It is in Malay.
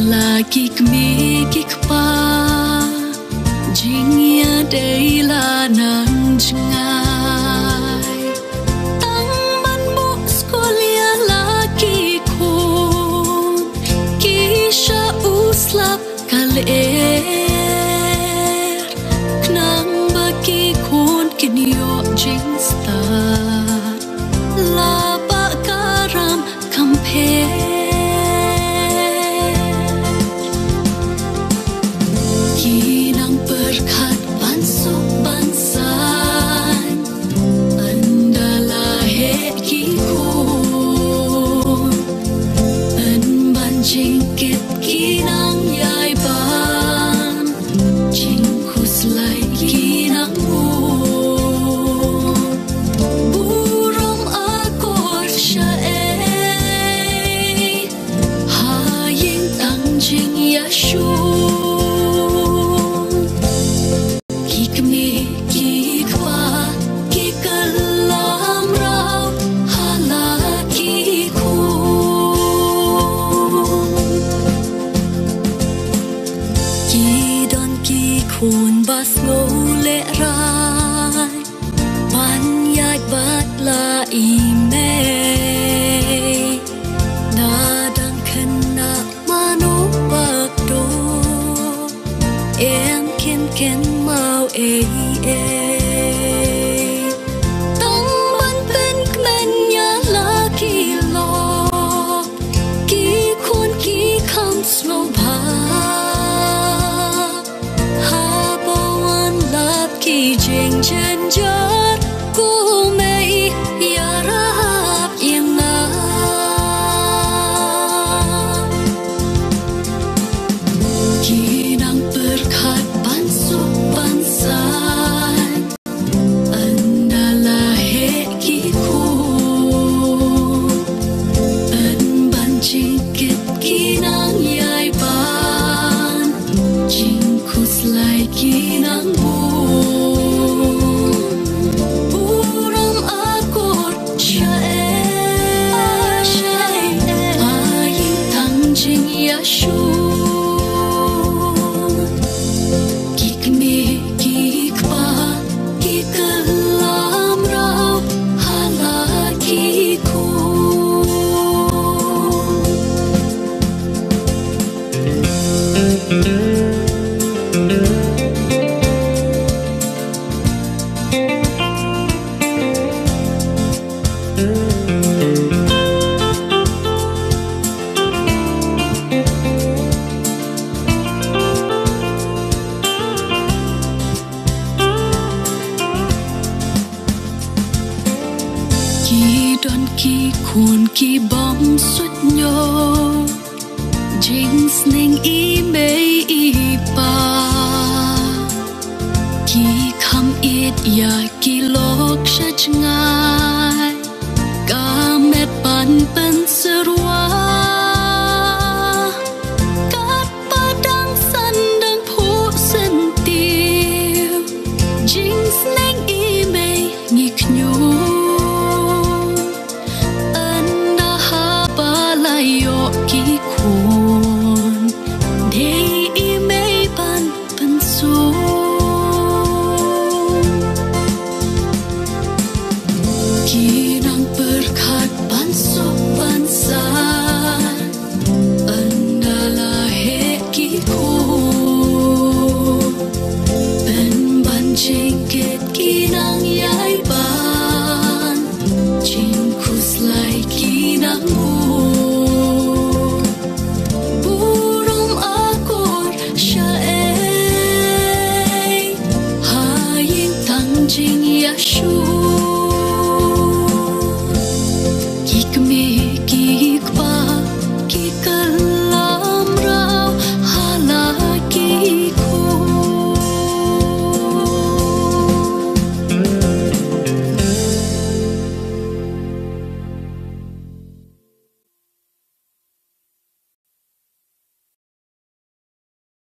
lagi kemikik pa jingya deila nang jengai tang ban mo skolia lagi kun kisha uslap kaler knang baki kun kinyo jingsta laba karam compare berkat bansuk bansan andalah hekikun en banjingkit kinang yai ban jingkus lai kinang burung akor syae haying tangjing yashu Kun bas ngole rai ban yai bat la ime nadang kena mano bakdo em ken mau tang ban pen kmenya la ki lo ki kun ki kam slow bha jing chen jat ku mei ya rap yang na kinang berkat bansuk bansan andalah hekiku en banjingkit kinang yai ban jingkus lai kinang don ki kun ki bom sut nyo jing sning i mei i pa ki kam it ya ki lok shach ngai ka met pan pen serwa kat padang sandang phu sen tiu jing sning i mei ngik nyo ki kun dei i mei ban pensu kinang berkat bansuk bansan andalah hekiku ben banjingkit kinang yai ban jingkus lai kinang jing yashu